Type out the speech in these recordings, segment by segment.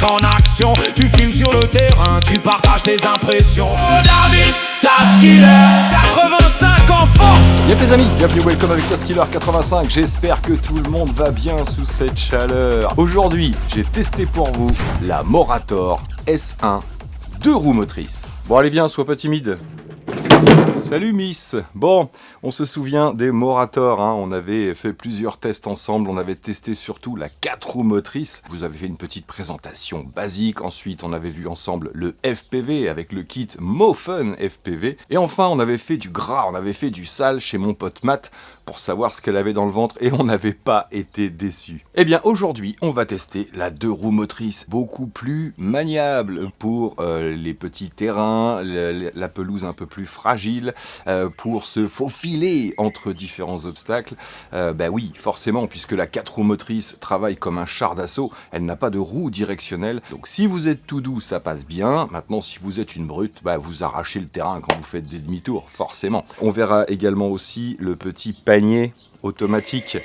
en action. Tu filmes sur le terrain, tu partages tes impressions. Oh David, Taskiller 85 en force. Yep les amis, bienvenue, welcome avec Taskiller 85. J'espère que tout le monde va bien sous cette chaleur. Aujourd'hui, j'ai testé pour vous la Morator S1 2 roues motrices. Bon allez viens, sois pas timide. Salut Miss. Bon, on se souvient des Morator, hein. On avait fait plusieurs tests ensemble, on avait testé surtout la 4 roues motrices. Vous avez fait une petite présentation basique, ensuite on avait vu ensemble le FPV avec le kit MoFun FPV. Et enfin on avait fait du gras, on avait fait du sale chez mon pote Matt pour savoir ce qu'elle avait dans le ventre et on n'avait pas été déçus. Eh bien aujourd'hui on va tester la 2 roues motrices, beaucoup plus maniable pour les petits terrains, la pelouse un peu plus fragile, pour se faufiler entre différents obstacles. Bah oui, forcément, puisque la 4 roues motrices travaille comme un char d'assaut, elle n'a pas de roue directionnelle. Donc si vous êtes tout doux, ça passe bien. Maintenant, si vous êtes une brute, bah, vous arrachez le terrain quand vous faites des demi-tours, forcément. On verra également aussi le petit panier automatique.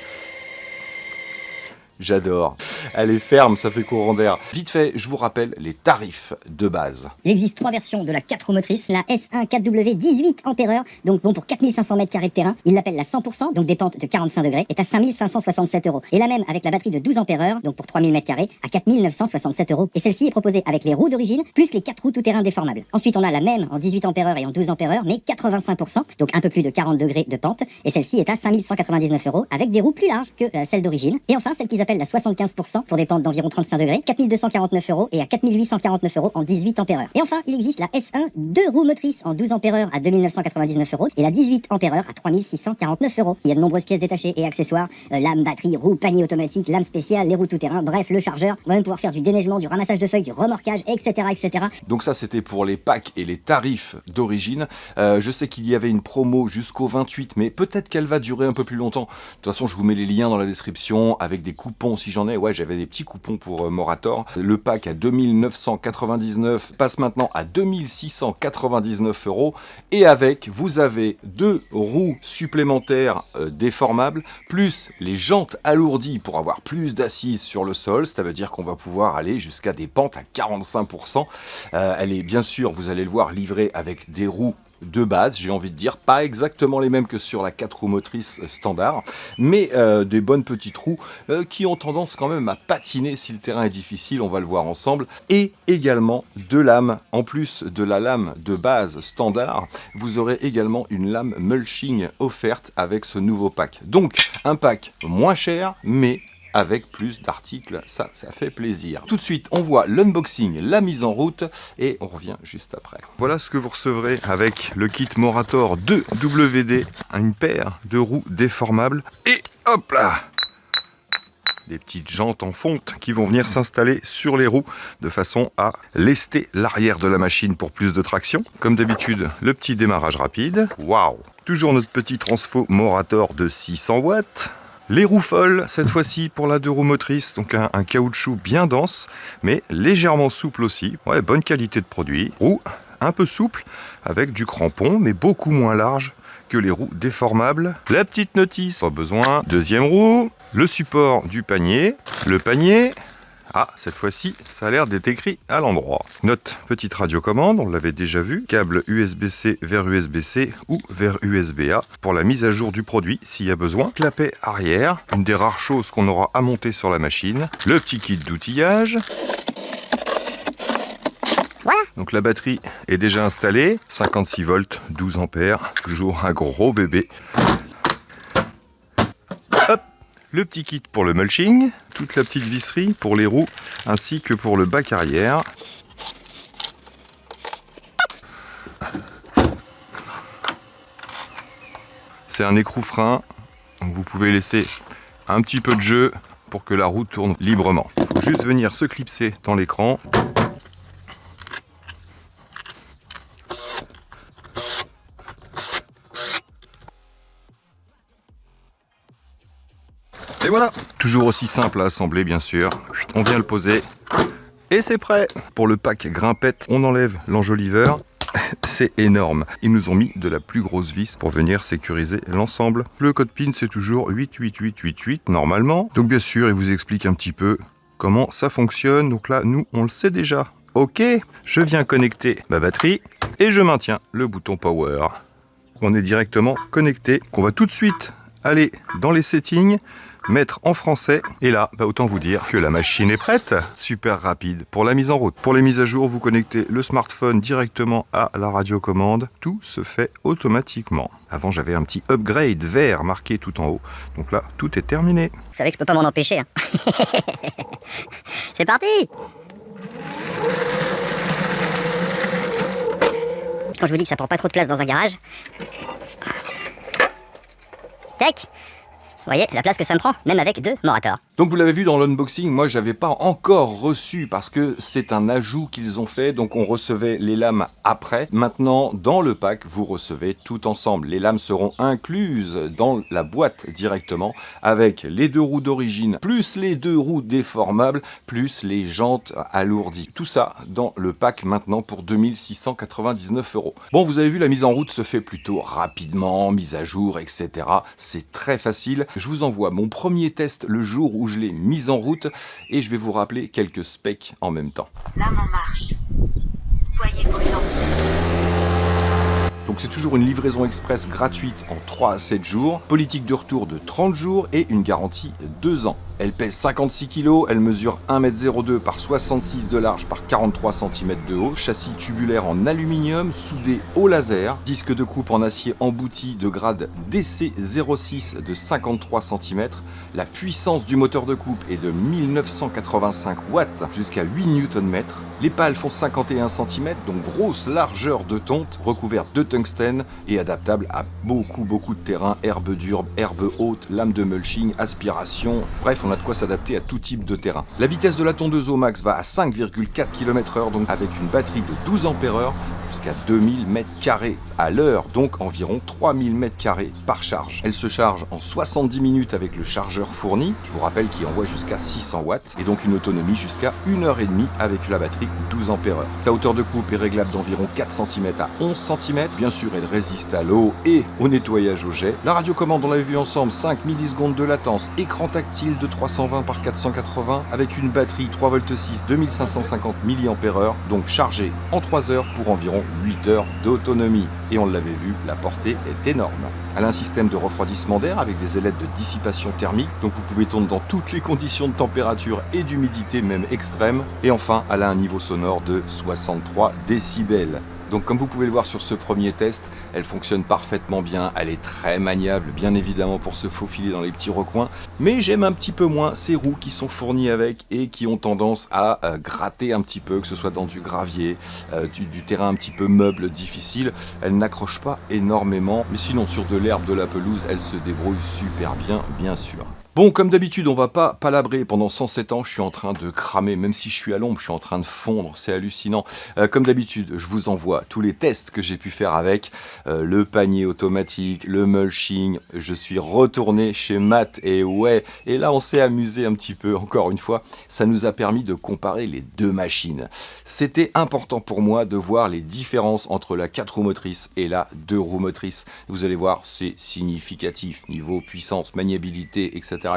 J'adore. Elle est ferme, ça fait courant d'air. Vite fait, je vous rappelle les tarifs de base. Il existe 3 versions de la 4 roues motrices. La S1 4W 18 ampères, donc bon pour 4500 m² de terrain. Il l'appelle la 100%, donc des pentes de 45 degrés, est à 5567 €. Et la même avec la batterie de 12 ampères, donc pour 3000 m², à 4967 €. Et celle-ci est proposée avec les roues d'origine, plus les 4 roues tout-terrain déformables. Ensuite, on a la même en 18 ampères et en 12 ampères, mais 85%, donc un peu plus de 40 degrés de pente. Et celle-ci est à 5199 € avec des roues plus larges que celle d'origine. Et enfin, celle qu'ils appellent la 75% pour des pentes d'environ 35 degrés, 4249 € et à 4849 € en 18 ampères. Et enfin, il existe la S1 2 roues motrices en 12 ampères à 2999 € et la 18 ampères à 3649 €. Il y a de nombreuses pièces détachées et accessoires, lame, batterie, roue, panier automatique, lame spéciale, les roues tout-terrain, bref, le chargeur. On va même pouvoir faire du déneigement, du ramassage de feuilles, du remorquage, etc., etc. Donc ça, c'était pour les packs et les tarifs d'origine. Je sais qu'il y avait une promo jusqu'au 28, mais peut-être qu'elle va durer un peu plus longtemps. De toute façon, je vous mets les liens dans la description avec des coupons si j'en ai. Ouais, j'avais des petits coupons pour Morator. Le pack à 2999 passe maintenant à 2699 € et avec, vous avez 2 roues supplémentaires déformables, plus les jantes alourdies pour avoir plus d'assises sur le sol. Ça veut dire qu'on va pouvoir aller jusqu'à des pentes à 45%. Elle est bien sûr, vous allez le voir, livrée avec des roues de base, j'ai envie de dire, pas exactement les mêmes que sur la 4 roues motrices standard, mais des bonnes petites roues qui ont tendance quand même à patiner si le terrain est difficile, on va le voir ensemble, et également 2 lames, en plus de la lame de base standard, vous aurez également une lame mulching offerte avec ce nouveau pack. Donc, un pack moins cher, mais avec plus d'articles, ça fait plaisir. Tout de suite, on voit l'unboxing, la mise en route, et on revient juste après. Voilà ce que vous recevrez avec le kit Morator 2 WD, une paire de roues déformables, et hop là, des petites jantes en fonte qui vont venir s'installer sur les roues de façon à lester l'arrière de la machine pour plus de traction. Comme d'habitude, le petit démarrage rapide. Waouh! Toujours notre petit transfo Morator de 600 watts. Les roues folles, cette fois-ci pour la 2 roues motrices, donc un caoutchouc bien dense, mais légèrement souple aussi. Ouais, bonne qualité de produit. Roues un peu souples, avec du crampon, mais beaucoup moins large que les roues déformables. La petite notice, pas besoin. Deuxième roue, le support du panier. Le panier, ah, cette fois-ci, ça a l'air d'être écrit à l'endroit. Notre petite radiocommande, on l'avait déjà vu. Câble USB-C vers USB-C ou vers USB-A pour la mise à jour du produit s'il y a besoin. Clapet arrière, une des rares choses qu'on aura à monter sur la machine. Le petit kit d'outillage. Voilà. Donc la batterie est déjà installée. 56 volts, 12 ampères. Toujours un gros bébé. Hop. Le petit kit pour le mulching, toute la petite visserie pour les roues, ainsi que pour le bac arrière. C'est un écrou frein, donc vous pouvez laisser un petit peu de jeu pour que la roue tourne librement. Il faut juste venir se clipser dans l'écran. Et voilà, toujours aussi simple à assembler bien sûr. On vient le poser et c'est prêt. Pour le pack grimpette, on enlève l'enjoliveur. C'est énorme. Ils nous ont mis de la plus grosse vis pour venir sécuriser l'ensemble. Le code PIN c'est toujours 88888 normalement. Donc bien sûr, il vous explique un petit peu comment ça fonctionne. Donc là, nous, on le sait déjà. Ok, je viens connecter ma batterie et je maintiens le bouton Power. On est directement connecté. On va tout de suite aller dans les settings, mettre en français. Et là, autant vous dire que la machine est prête. Super rapide pour la mise en route. Pour les mises à jour, vous connectez le smartphone directement à la radiocommande. Tout se fait automatiquement. Avant, j'avais un petit upgrade vert marqué tout en haut. Donc là, tout est terminé. Vous savez que je peux pas m'en empêcher. Hein. C'est parti! Quand je vous dis que ça prend pas trop de place dans un garage. Tac! Vous voyez la place que ça me prend, même avec 2 Morator. Donc vous l'avez vu dans l'unboxing, moi j'avais pas encore reçu parce que c'est un ajout qu'ils ont fait, donc on recevait les lames après. Maintenant dans le pack vous recevez tout ensemble. Les lames seront incluses dans la boîte directement avec les 2 roues d'origine, plus les 2 roues déformables, plus les jantes alourdies. Tout ça dans le pack maintenant pour 2699 €. Bon, vous avez vu, la mise en route se fait plutôt rapidement, mise à jour, etc. C'est très facile. Je vous envoie mon premier test le jour où je l'ai mise en route et je vais vous rappeler quelques specs en même temps. Lame en marche. Soyez prudents. Donc c'est toujours une livraison express gratuite en 3 à 7 jours, politique de retour de 30 jours et une garantie de 2 ans. Elle pèse 56 kg, elle mesure 1,02 m par 66 de large par 43 cm de haut, châssis tubulaire en aluminium soudé au laser, disque de coupe en acier embouti de grade DC06 de 53 cm, la puissance du moteur de coupe est de 1985 watts jusqu'à 8 Nm, les pales font 51 cm, donc grosse largeur de tonte, recouverte de tungstène et adaptable à beaucoup de terrain, herbe dure, herbe haute, lame de mulching, aspiration, bref on a de quoi s'adapter à tout type de terrain. La vitesse de la tondeuse au max va à 5,4 km/h, donc avec une batterie de 12 ampères-heure jusqu'à 2000 m² à l'heure, donc environ 3000 m² par charge. Elle se charge en 70 minutes avec le chargeur fourni, je vous rappelle qu'il envoie jusqu'à 600 watts, et donc une autonomie jusqu'à 1h30 avec la batterie 12 ampères-heure. Sa hauteur de coupe est réglable d'environ 4 cm à 11 cm, bien sûr elle résiste à l'eau et au nettoyage au jet. La radiocommande, on l'avait vu ensemble, 5 millisecondes de latence, écran tactile de 320 par 480 avec une batterie 3V6 2550 mAh, donc chargée en 3 heures pour environ 8 heures d'autonomie. Et on l'avait vu, la portée est énorme. Elle a un système de refroidissement d'air avec des ailettes de dissipation thermique, donc vous pouvez tourner dans toutes les conditions de température et d'humidité, même extrême. Et enfin, elle a un niveau sonore de 63 décibels. Donc comme vous pouvez le voir sur ce premier test, elle fonctionne parfaitement bien, elle est très maniable, bien évidemment pour se faufiler dans les petits recoins, mais j'aime un petit peu moins ces roues qui sont fournies avec et qui ont tendance à gratter un petit peu, que ce soit dans du gravier, du terrain un petit peu meuble, difficile. Elle n'accroche pas énormément, mais sinon sur de l'herbe, de la pelouse, elle se débrouille super bien, bien sûr. Bon, comme d'habitude, on va pas palabrer. Pendant 107 ans, je suis en train de cramer. Même si je suis à l'ombre, je suis en train de fondre. C'est hallucinant. Comme d'habitude, je vous envoie tous les tests que j'ai pu faire avec le panier automatique, le mulching. Je suis retourné chez Matt et ouais. Et là, on s'est amusé un petit peu. Encore une fois, ça nous a permis de comparer les deux machines. C'était important pour moi de voir les différences entre la 4 roues motrices et la 2 roues motrices. Vous allez voir, c'est significatif. Niveau puissance, maniabilité, etc.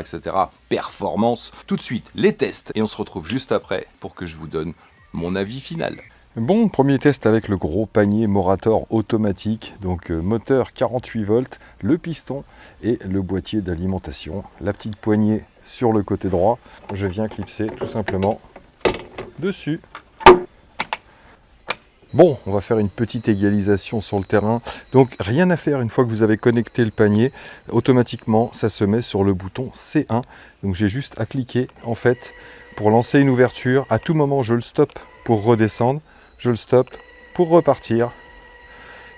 Performance. Tout de suite, les tests et on se retrouve juste après pour que je vous donne mon avis final. Bon, premier test avec le gros panier Morator automatique, donc moteur 48 volts, le piston et le boîtier d'alimentation. La petite poignée sur le côté droit, je viens clipser tout simplement dessus. Bon, on va faire une petite égalisation sur le terrain. Donc rien à faire une fois que vous avez connecté le panier. Automatiquement, ça se met sur le bouton C1. Donc j'ai juste à cliquer en fait pour lancer une ouverture. À tout moment, je le stoppe pour redescendre. Je le stoppe pour repartir.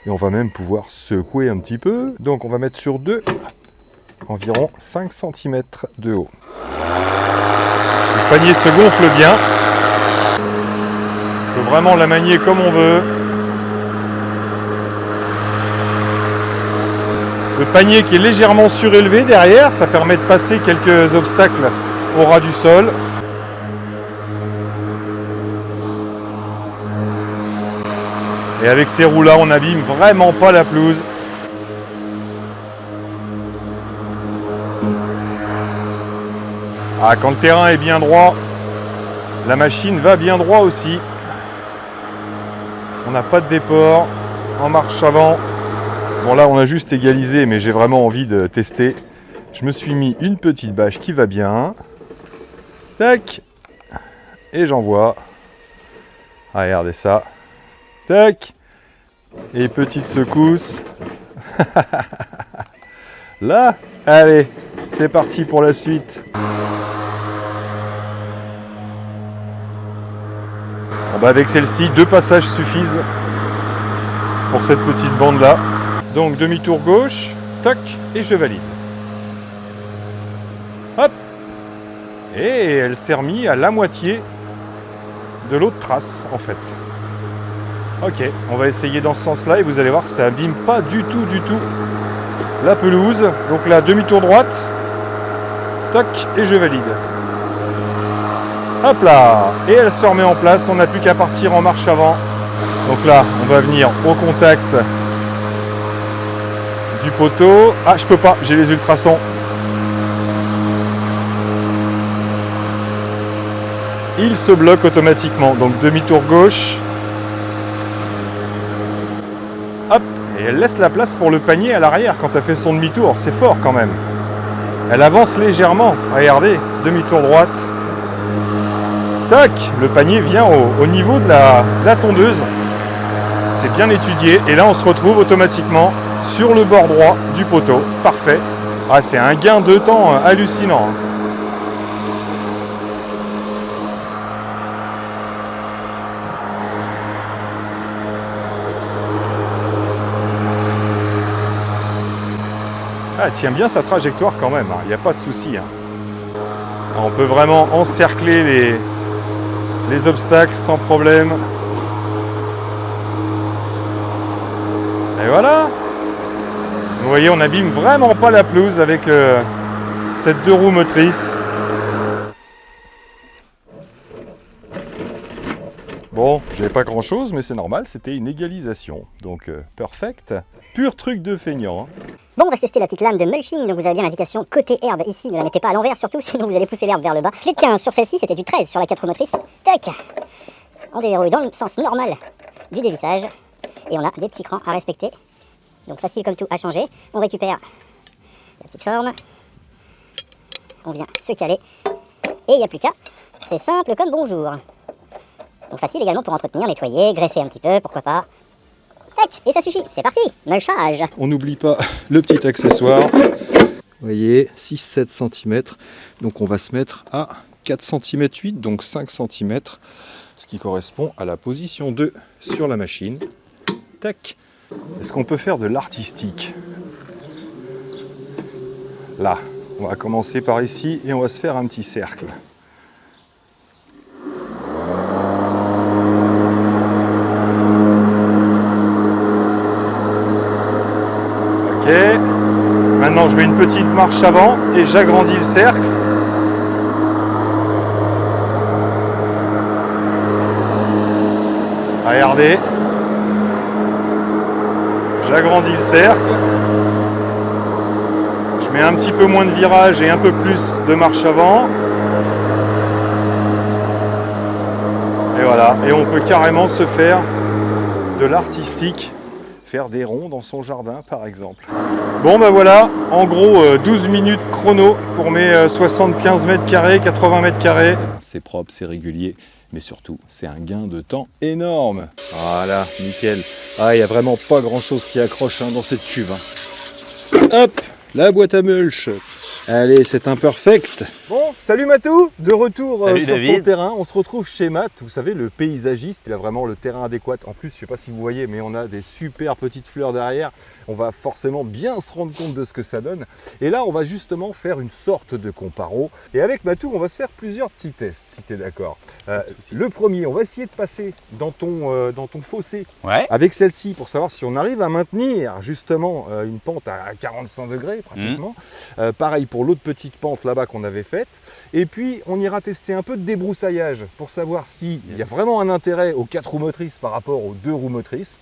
Et on va même pouvoir secouer un petit peu. Donc on va mettre sur 2, environ 5 cm de haut. Le panier se gonfle bien. On peut vraiment la manier comme on veut. Le panier qui est légèrement surélevé derrière, ça permet de passer quelques obstacles au ras du sol. Et avec ces roues-là, on n'abîme vraiment pas la pelouse. Ah, quand le terrain est bien droit, La machine va bien droit aussi. On n'a pas de déport. En marche avant. Bon là on a juste égalisé mais j'ai vraiment envie de tester. Je me suis mis une petite bâche qui va bien. Tac. Et j'envoie. Ah, regardez ça. Tac. Et petite secousse. Là, allez, c'est parti pour la suite. Bon bah avec celle-ci, 2 passages suffisent pour cette petite bande là. Donc demi-tour gauche, tac, et je valide. Hop. Et elle s'est remise à la moitié de l'autre trace en fait. Ok, on va essayer dans ce sens-là et vous allez voir que ça abîme pas du tout la pelouse. Donc là, demi-tour droite, tac, et je valide. Hop là, et elle se remet en place, on n'a plus qu'à partir en marche avant. Donc là, on va venir au contact du poteau. Ah, je peux pas, j'ai les ultrasons. Il se bloque automatiquement, donc demi-tour gauche. Hop, et elle laisse la place pour le panier à l'arrière quand elle fait son demi-tour, c'est fort quand même. Elle avance légèrement, regardez, demi-tour droite. Tac, le panier vient au niveau de la tondeuse. C'est bien étudié, et là on se retrouve automatiquement sur le bord droit du poteau, parfait. Ah, c'est un gain de temps hallucinant. Ah, elle tient bien sa trajectoire quand même, il n'y a pas de souci. On peut vraiment encercler les obstacles sans problème. Et voilà. Vous voyez, on n'abîme vraiment pas la pelouse avec cette 2 roues motrices. Bon, j'avais pas grand chose, mais c'est normal, c'était une égalisation. Donc, perfect. Pur truc de feignant. Bon, on va tester la petite lame de mulching, donc vous avez bien l'indication côté herbe ici, ne la mettez pas à l'envers surtout, sinon vous allez pousser l'herbe vers le bas. Clé de 15 sur celle-ci, c'était du 13 sur la 4 roues motrices. Tac. On déverrouille dans le sens normal du dévissage, et on a des petits crans à respecter. Donc facile comme tout à changer. On récupère la petite forme, on vient se caler, et il n'y a plus qu'à. C'est simple comme bonjour. Donc facile également pour entretenir, nettoyer, graisser un petit peu, pourquoi pas. Tac, et ça suffit, c'est parti, mulchage. On n'oublie pas le petit accessoire. Vous voyez, 6-7 cm. Donc on va se mettre à 4 cm 8, donc 5 cm, ce qui correspond à la position 2 sur la machine. Tac. Est-ce qu'on peut faire de l'artistique? Là, on va commencer par ici et on va se faire un petit cercle. Ok, maintenant je mets une petite marche avant et j'agrandis le cercle. Regardez, j'agrandis le cercle. Je mets un petit peu moins de virage et un peu plus de marche avant. Et voilà, et on peut carrément se faire de l'artistique. Faire des ronds dans son jardin par exemple. Bon ben voilà, en gros 12 minutes chrono pour mes 75 mètres carrés, 80 mètres carrés. C'est propre, c'est régulier, mais surtout c'est un gain de temps énorme. Voilà, nickel. Ah, il n'y a vraiment pas grand chose qui accroche dans cette cuve. Hop, la boîte à mulch. Allez, c'est imperfect. Bon, salut Matou, de retour sur ton terrain. On se retrouve chez Matt, vous savez, le paysagiste. Il a vraiment le terrain adéquat. En plus, je ne sais pas si vous voyez, mais on a des super petites fleurs derrière. On va forcément bien se rendre compte de ce que ça donne. Et là, on va justement faire une sorte de comparo. Et avec Matou, on va se faire plusieurs petits tests, si tu es d'accord. Le premier, on va essayer de passer dans ton fossé avec celle-ci pour savoir si on arrive à maintenir justement une pente à 45 degrés pratiquement. Pareil pour l'autre petite pente là-bas qu'on avait faite. Et puis, on ira tester un peu de débroussaillage pour savoir s'il y a vraiment un intérêt aux 4 roues motrices par rapport aux 2 roues motrices.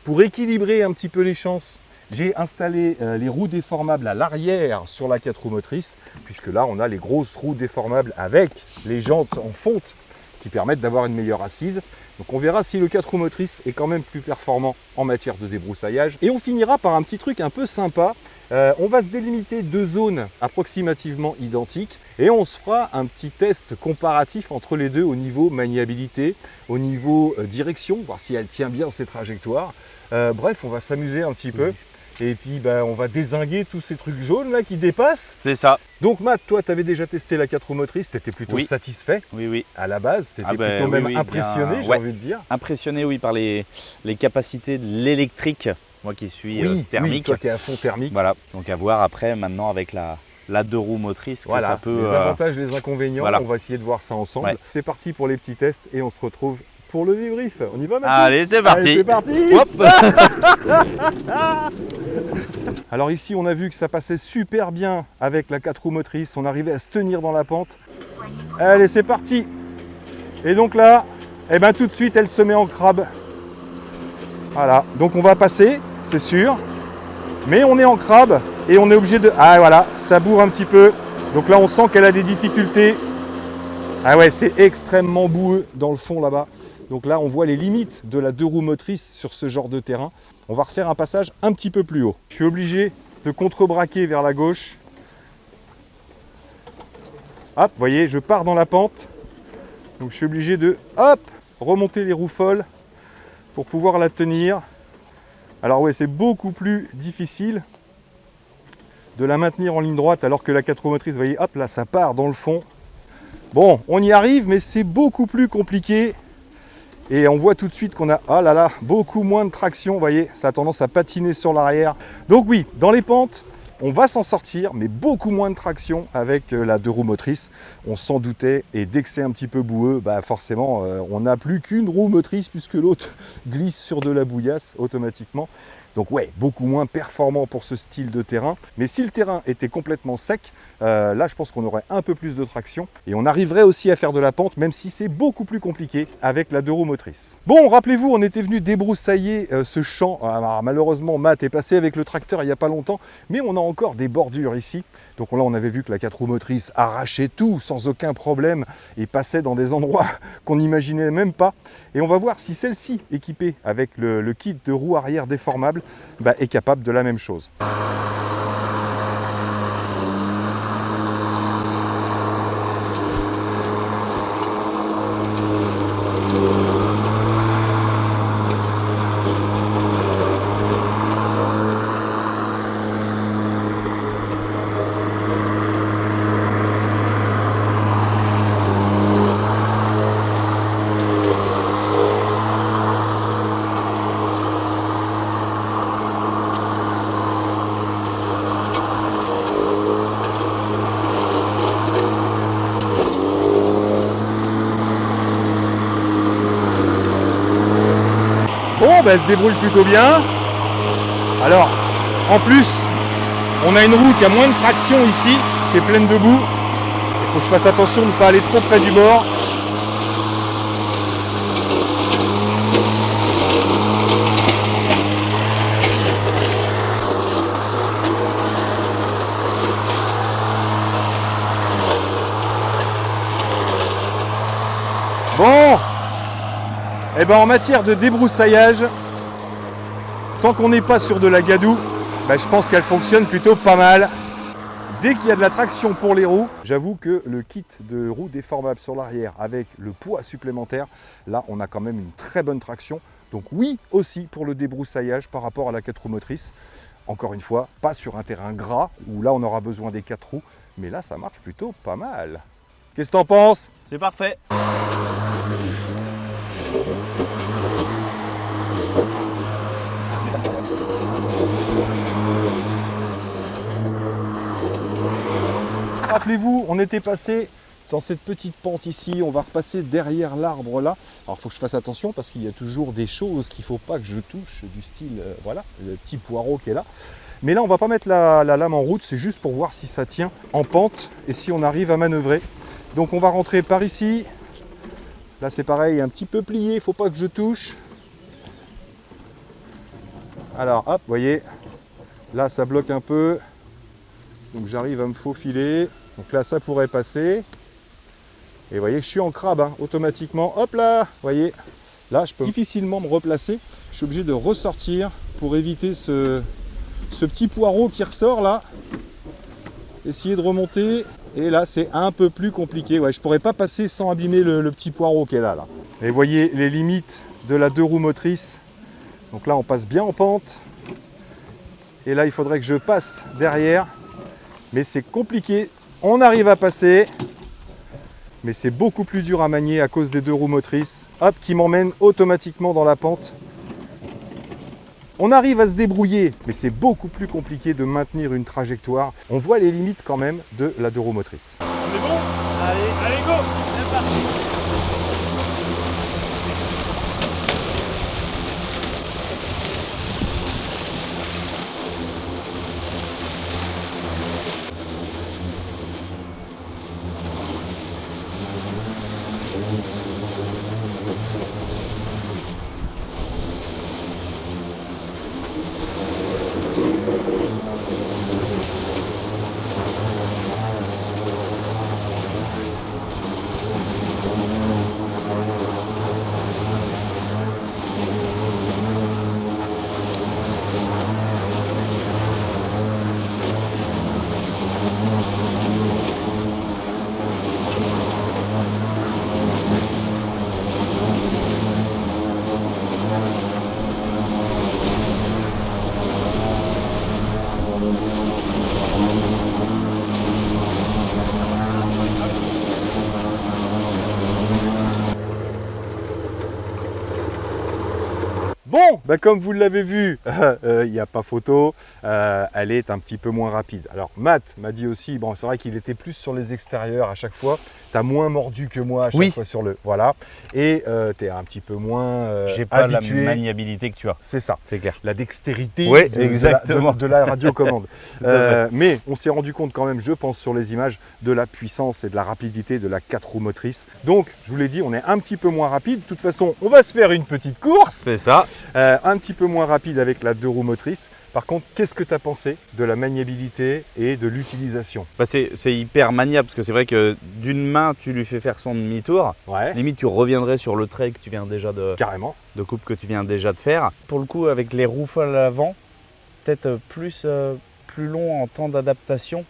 Pour équilibrer un petit peu les chances, j'ai installé les roues déformables à l'arrière sur la 4 roues motrices, puisque là, on a les grosses roues déformables avec les jantes en fonte qui permettent d'avoir une meilleure assise. Donc on verra si le 4 roues motrices est quand même plus performant en matière de débroussaillage. Et on finira par un petit truc un peu sympa. On va se délimiter 2 zones approximativement identiques et on se fera un petit test comparatif entre les deux au niveau maniabilité, au niveau direction, voir si elle tient bien ses trajectoires. Bref, on va s'amuser un petit peu. Et puis on va dézinguer tous ces trucs jaunes là qui dépassent. C'est ça. Donc Matt, toi tu avais déjà testé la 4 roues motrices, tu étais plutôt satisfait Oui. à la base, tu étais plutôt même impressionné, bien, j'ai envie de dire. Impressionné, oui, par les capacités de l'électrique, moi qui suis thermique. Oui, toi qui es à fond thermique. Voilà, donc à voir après maintenant avec la 2 roues motrices que ça peut... les avantages, les inconvénients, on va essayer de voir ça ensemble. Ouais. C'est parti pour les petits tests et on se retrouve pour le débrief. On y va maintenant? Allez, c'est parti. Allez, c'est parti. Hop. Alors ici, on a vu que ça passait super bien avec la 4 roues motrices. On arrivait à se tenir dans la pente. Allez, c'est parti. Et donc là, tout de suite, elle se met en crabe. Voilà, donc on va passer, c'est sûr. Mais on est en crabe et on est obligé de... Ah voilà, ça bourre un petit peu. Donc là, on sent qu'elle a des difficultés. Ah ouais, c'est extrêmement boueux dans le fond là-bas. Donc là, on voit les limites de la 2 roues motrices sur ce genre de terrain. On va refaire un passage un petit peu plus haut. Je suis obligé de contrebraquer vers la gauche. Hop, vous voyez, je pars dans la pente. Donc je suis obligé de, remonter les roues folles pour pouvoir la tenir. Alors ouais, c'est beaucoup plus difficile de la maintenir en ligne droite alors que la 4 roues motrices, vous voyez, hop, là, ça part dans le fond. Bon, on y arrive, mais c'est beaucoup plus compliqué. Et on voit tout de suite qu'on a, beaucoup moins de traction. Vous voyez, ça a tendance à patiner sur l'arrière. Donc oui, dans les pentes, on va s'en sortir, mais beaucoup moins de traction avec la 2 roues motrices. On s'en doutait. Et dès que c'est un petit peu boueux, forcément, on n'a plus qu'une roue motrice puisque l'autre glisse sur de la bouillasse automatiquement. Donc ouais, beaucoup moins performant pour ce style de terrain. Mais si le terrain était complètement sec, là je pense qu'on aurait un peu plus de traction. Et on arriverait aussi à faire de la pente, même si c'est beaucoup plus compliqué avec la 2 roues motrices. Bon, rappelez-vous, on était venu débroussailler ce champ. Alors, malheureusement, Matt est passé avec le tracteur il n'y a pas longtemps, mais on a encore des bordures ici. Donc là, on avait vu que la 4 roues motrices arrachait tout sans aucun problème et passait dans des endroits qu'on n'imaginait même pas. Et on va voir si celle-ci, équipée avec le kit de roues arrière déformable, est capable de la même chose. Bon, elle se débrouille plutôt bien. Alors, en plus, on a une roue qui a moins de traction ici, qui est pleine de boue. Il faut que je fasse attention de ne pas aller trop près du bord. Bon, et en matière de débroussaillage, tant qu'on n'est pas sur de la gadoue, je pense qu'elle fonctionne plutôt pas mal. Dès qu'il y a de la traction pour les roues, j'avoue que le kit de roues déformable sur l'arrière avec le poids supplémentaire, là on a quand même une très bonne traction. Donc oui aussi pour le débroussaillage par rapport à la 4 roues motrices. Encore une fois, pas sur un terrain gras où là on aura besoin des 4 roues, mais là ça marche plutôt pas mal. Qu'est-ce que t'en penses? C'est parfait. Rappelez-vous, on était passé dans cette petite pente ici, on va repasser derrière l'arbre là. Alors il faut que je fasse attention parce qu'il y a toujours des choses qu'il ne faut pas que je touche, du style, voilà, le petit poireau qui est là. Mais là on va pas mettre la lame en route, c'est juste pour voir si ça tient en pente et si on arrive à manœuvrer. Donc on va rentrer par ici. Là c'est pareil, un petit peu plié, il ne faut pas que je touche. Alors hop, vous voyez, là ça bloque un peu. Donc j'arrive à me faufiler. Donc là ça pourrait passer. Et vous voyez, je suis en crabe, hein, automatiquement. Hop là, vous voyez, là, je peux difficilement me replacer. Je suis obligé de ressortir pour éviter ce petit poireau qui ressort là. Essayer de remonter. Et là, c'est un peu plus compliqué. Ouais, je ne pourrais pas passer sans abîmer le petit poireau qui est là. Et vous voyez les limites de la 2 roues motrices. Donc là, on passe bien en pente. Et là, il faudrait que je passe derrière. Mais c'est compliqué. On arrive à passer. Mais c'est beaucoup plus dur à manier à cause des 2 roues motrices. Hop, qui m'emmène automatiquement dans la pente. On arrive à se débrouiller, mais c'est beaucoup plus compliqué de maintenir une trajectoire. On voit les limites quand même de la 2 roues motrices. On est bon? Allez, go! C'est parti! Bon, bah comme vous l'avez vu, il n'y a pas photo, elle est un petit peu moins rapide. Alors Matt m'a dit aussi, bon c'est vrai qu'il était plus sur les extérieurs à chaque fois, tu as moins mordu que moi à chaque fois sur le... Voilà, et tu es un petit peu moins J'ai pas habitué. la maniabilité que tu as. C'est ça, C'est clair. la dextérité Ouais, de exactement. de la radiocommande. Tout à fait. Mais on s'est rendu compte quand même, je pense sur les images, de la puissance et de la rapidité de la 4 roues motrices. Donc je vous l'ai dit, on est un petit peu moins rapide. De toute façon, on va se faire une petite course. C'est ça. Un petit peu moins rapide avec la 2 roues motrices. Par contre, qu'est-ce que tu as pensé de la maniabilité et de l'utilisation? Bah c'est hyper maniable parce que c'est vrai que d'une main, tu lui fais faire son demi-tour. Ouais, Limite, tu reviendrais sur le trait que tu viens déjà carrément. de coupe que tu viens déjà de faire. Pour le coup, avec les roues folles à l'avant, peut-être plus long en temps d'adaptation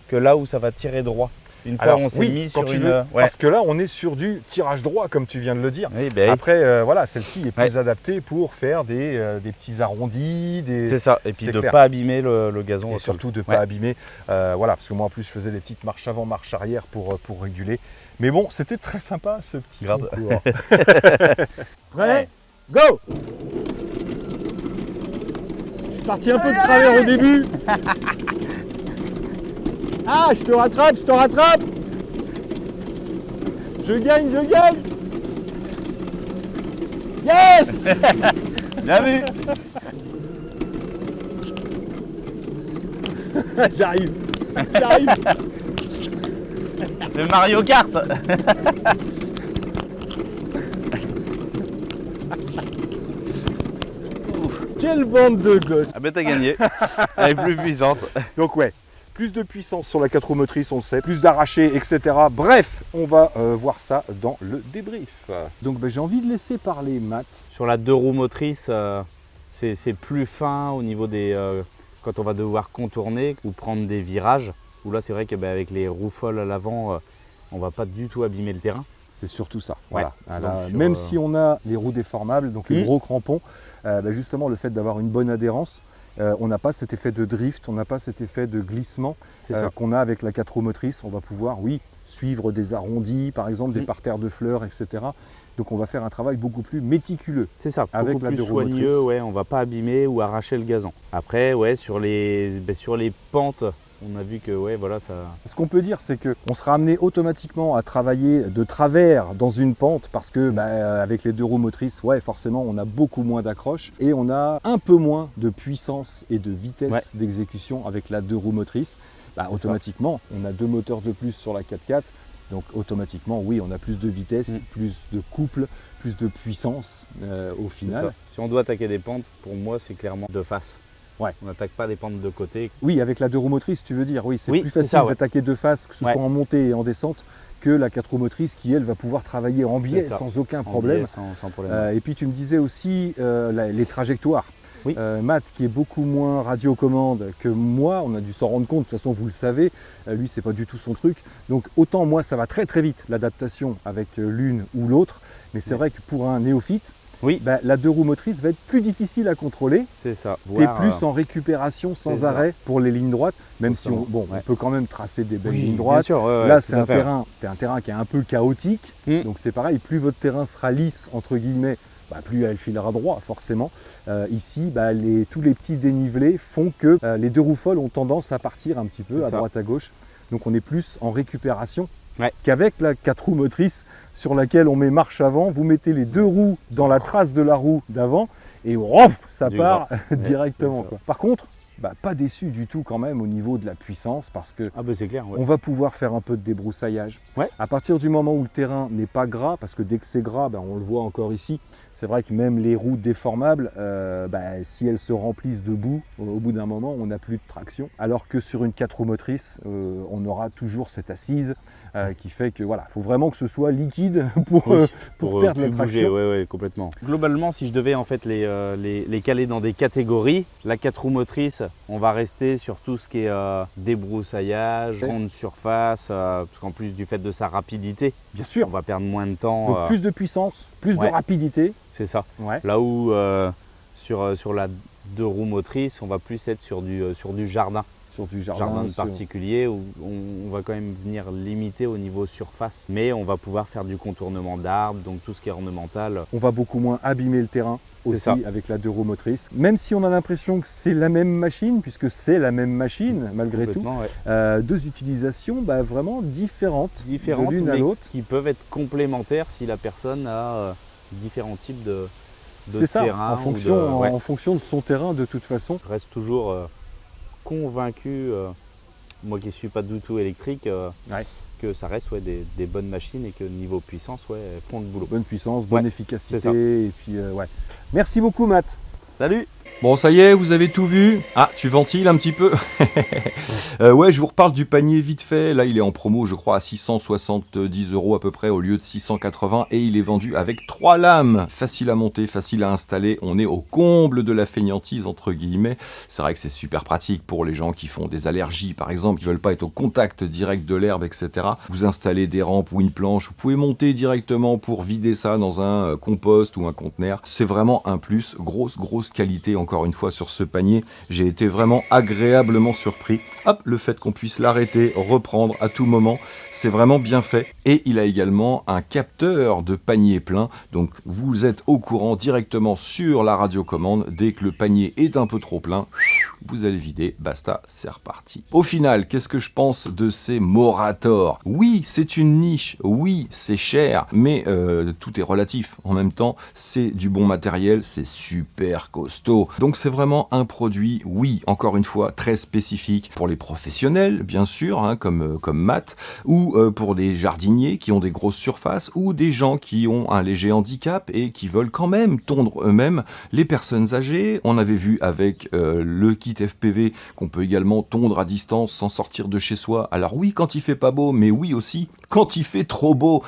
que là où ça va tirer droit. Une fois Alors, on s'est oui, mis quand sur tu une... veux, ouais. parce que là, on est sur du tirage droit, comme tu viens de le dire. Oui, ben oui. Après, voilà, celle-ci est plus Ouais. adaptée pour faire des petits arrondis, C'est ça. Et puis c'est de ne clair. pas abîmer le gazon. et au sol. surtout de ne Ouais. pas abîmer. Voilà, parce que moi, en plus, je faisais des petites marches avant, marches arrière pour réguler. Mais bon, c'était très sympa, ce petit Grave. concours. Prêt? Go! Je suis parti un peu de travers au début. Ah, je te rattrape, je te rattrape. Je gagne, je gagne. Yes! Bien vu. J'arrive, j'arrive. Le Mario Kart. Quelle bande de gosses. Ah ben t'as gagné. Elle est plus puissante. Donc ouais, plus de puissance sur la 4 roues motrices, on le sait, plus d'arraché, etc. Bref, on va voir ça dans le débrief. Donc j'ai envie de laisser parler Matt. Sur la 2 roues motrices, c'est plus fin au niveau des... quand on va devoir contourner ou prendre des virages. Où là c'est vrai qu'avec les roues folles à l'avant, on va pas du tout abîmer le terrain. C'est surtout ça. Ouais. Voilà. Ah là, Donc sur, même si on a les roues déformables, donc les gros crampons, justement le fait d'avoir une bonne adhérence, on n'a pas cet effet de drift, on n'a pas cet effet de glissement C'est ça. qu'on a avec la 4 roues motrices. On va pouvoir, oui, suivre des arrondis, par exemple, des parterres de fleurs, etc. Donc on va faire un travail beaucoup plus méticuleux. C'est ça, Avec beaucoup la plus 2 roues soigneux, motrices. ouais, on va pas abîmer ou arracher le gazon. Après, ouais, sur les pentes, on a vu que ouais, voilà, ça... Ce qu'on peut dire, c'est qu'on sera amené automatiquement à travailler de travers dans une pente parce que avec les 2 roues motrices, ouais, forcément, on a beaucoup moins d'accroche et on a un peu moins de puissance et de vitesse Ouais. d'exécution avec la 2 roues motrices. C'est Automatiquement, on a 2 moteurs de plus sur la 4x4. Donc automatiquement, oui, on a plus de vitesse, plus de couple, plus de puissance au c'est final. ça. Si on doit attaquer des pentes, pour moi, c'est clairement de face. Ouais. On n'attaque pas des pentes de côté. Oui, avec la 2 roues motrices, tu veux dire, oui, c'est Oui, plus c'est facile ça, ouais. d'attaquer de face, que ce Ouais. soit en montée et en descente, que la 4 roues motrices qui, elle, va pouvoir travailler en biais C'est ça. sans aucun En problème. biais, sans problème. Et puis tu me disais aussi les trajectoires. Oui. Matt, qui est beaucoup moins radiocommande que moi, on a dû s'en rendre compte, de toute façon vous le savez, lui c'est pas du tout son truc. Donc autant moi ça va très très vite l'adaptation avec l'une ou l'autre, mais c'est vrai que pour un néophyte, Oui. la 2 roues motrices va être plus difficile à contrôler. C'est ça. Tu es Voire, plus en récupération sans c'est ça. arrêt pour les lignes droites, même si on Ouais. peut quand même tracer des belles oui, lignes bien droites. sûr, ouais, Là, tout c'est à un fait. terrain qui est un peu chaotique. Mm. Donc c'est pareil, plus votre terrain sera lisse, entre guillemets, plus elle filera droit, forcément. Ici, tous les petits dénivelés font que les 2 roues folles ont tendance à partir un petit peu C'est à ça. droite à gauche. Donc on est plus en récupération Ouais. qu'avec la 4 roues motrices sur laquelle on met marche avant. Vous mettez les 2 roues dans la trace de la roue d'avant et ça Du part gras. directement. c'est ça. Quoi. Par contre, pas déçu du tout quand même au niveau de la puissance parce que Ah c'est clair. Ouais. on va pouvoir faire un peu de débroussaillage. Ouais. À partir du moment où le terrain n'est pas gras, parce que dès que c'est gras, on le voit encore ici, c'est vrai que même les roues déformables, si elles se remplissent de boue, au bout d'un moment, on n'a plus de traction. Alors que sur une 4 roues motrices, on aura toujours cette assise qui fait que voilà, il faut vraiment que ce soit liquide pour Oui, perdre la plus traction. bouger, ouais, complètement. Globalement, si je devais en fait les caler dans des catégories, la 4 roues motrices, on va rester sur tout ce qui est débroussaillage, grande surface, parce qu'en plus du fait de sa rapidité, Bien sûr. on va perdre moins de temps. Donc plus de puissance, plus ouais. de rapidité. C'est ça. Ouais. Là où sur la 2 roues motrices, on va plus être sur du jardin. Sur du Jardin de sur- particulier où on va quand même venir limiter au niveau surface. Mais on va pouvoir faire du contournement d'arbres, donc tout ce qui est ornemental. On va beaucoup moins abîmer le terrain C'est aussi ça. avec la 2 roues motrices. Même si on a l'impression que c'est la même machine, puisque c'est la même machine malgré tout, Complètement, ouais. 2 utilisations vraiment différentes, Différentes, de l'une à mais l'autre. qui peuvent être complémentaires si la personne a différents types de C'est ça, terrain. en ou fonction, ouais. en fonction de son terrain de toute façon. Je reste toujours convaincu, moi qui ne suis pas du tout électrique, que ça reste des bonnes machines et que niveau puissance, elles font le boulot. Bonne puissance, bonne Ouais, efficacité. c'est ça. Et puis, Merci beaucoup Matt. Salut! Bon, ça y est, vous avez tout vu. Ah, tu ventiles un petit peu. Ouais, je vous reparle du panier vite fait. Là, il est en promo, je crois, à 670 € à peu près au lieu de 680 et il est vendu avec 3 lames. Facile à monter, facile à installer. On est au comble de la fainéantise, entre guillemets. C'est vrai que c'est super pratique pour les gens qui font des allergies, par exemple, qui veulent pas être au contact direct de l'herbe, etc. Vous installez des rampes ou une planche, vous pouvez monter directement pour vider ça dans un compost ou un conteneur. C'est vraiment un plus. Grosse qualité, encore une fois, sur ce panier. J'ai été vraiment agréablement surpris. Hop, le fait qu'on puisse l'arrêter, reprendre à tout moment, c'est vraiment bien fait. Et il a également un capteur de panier plein. Donc vous êtes au courant directement sur la radiocommande. Dès que le panier est un peu trop plein, vous allez vider, basta, c'est reparti. Au final, qu'est-ce que je pense de ces Morator? Oui, c'est une niche, oui, c'est cher, mais tout est relatif. En même temps, c'est du bon matériel, c'est super costaud. Donc c'est vraiment un produit, oui, encore une fois, très spécifique pour les professionnels, bien sûr, comme Matt, ou pour des jardiniers qui ont des grosses surfaces, ou des gens qui ont un léger handicap et qui veulent quand même tondre eux-mêmes. Les personnes âgées, on avait vu avec le kit FPV qu'on peut également tondre à distance sans sortir de chez soi. Alors oui, quand il fait pas beau, mais oui aussi quand il fait trop beau,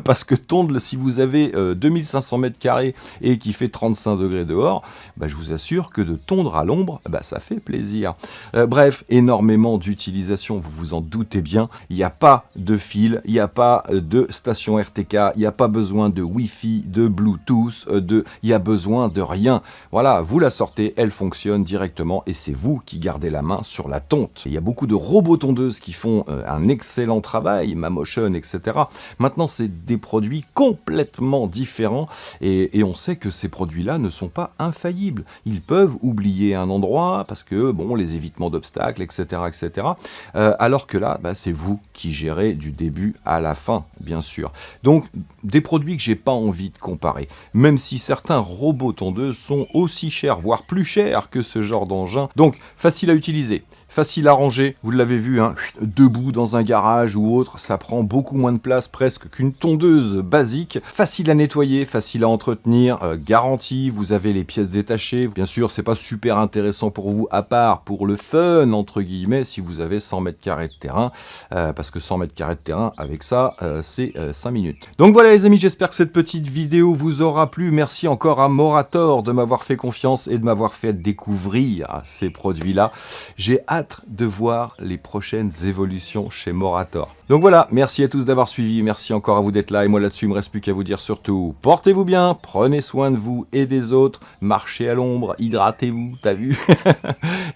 parce que tondre, si vous avez 2500 mètres carrés et qu'il fait 35 degrés dehors, je vous assure que de tondre à l'ombre, ça fait plaisir. Bref, énormément d'utilisation, vous vous en doutez bien. Il n'y a pas de fil, il n'y a pas de station RTK, il n'y a pas besoin de Wi-Fi, de Bluetooth, il y a besoin de rien. Voilà, vous la sortez, elle fonctionne directement et c'est vous qui gardez la main sur la tonte. Il y a beaucoup de robots tondeuses qui font un excellent travail, Mamotion, etc. Maintenant, c'est des produits complètement différents et on sait que ces produits-là ne sont pas infaillibles. Ils peuvent oublier un endroit parce que, les évitements d'obstacles, etc., etc. Alors que là, c'est vous qui gérez du début à la fin, bien sûr. Donc, des produits que j'ai pas envie de comparer. Même si certains robots tondeuses sont aussi chers, voire plus chers que ce genre d'engin. Donc, facile à utiliser, facile à ranger, vous l'avez vu, hein, debout dans un garage ou autre, ça prend beaucoup moins de place presque qu'une tondeuse basique, facile à nettoyer, facile à entretenir, garantie, vous avez les pièces détachées, bien sûr c'est pas super intéressant pour vous à part pour le fun entre guillemets si vous avez 100 mètres carrés de terrain, parce que 100 mètres carrés de terrain avec ça c'est 5 minutes. Donc voilà les amis, j'espère que cette petite vidéo vous aura plu, merci encore à Morator de m'avoir fait confiance et de m'avoir fait découvrir ces produits-là. J'ai hâte de voir les prochaines évolutions chez Morator. Donc voilà, merci à tous d'avoir suivi, merci encore à vous d'être là, et moi là-dessus, il me reste plus qu'à vous dire surtout, portez-vous bien, prenez soin de vous et des autres, marchez à l'ombre, hydratez-vous, t'as vu?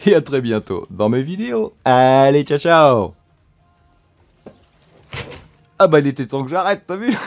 Et à très bientôt dans mes vidéos. Allez, ciao ciao! Ah bah il était temps que j'arrête, t'as vu?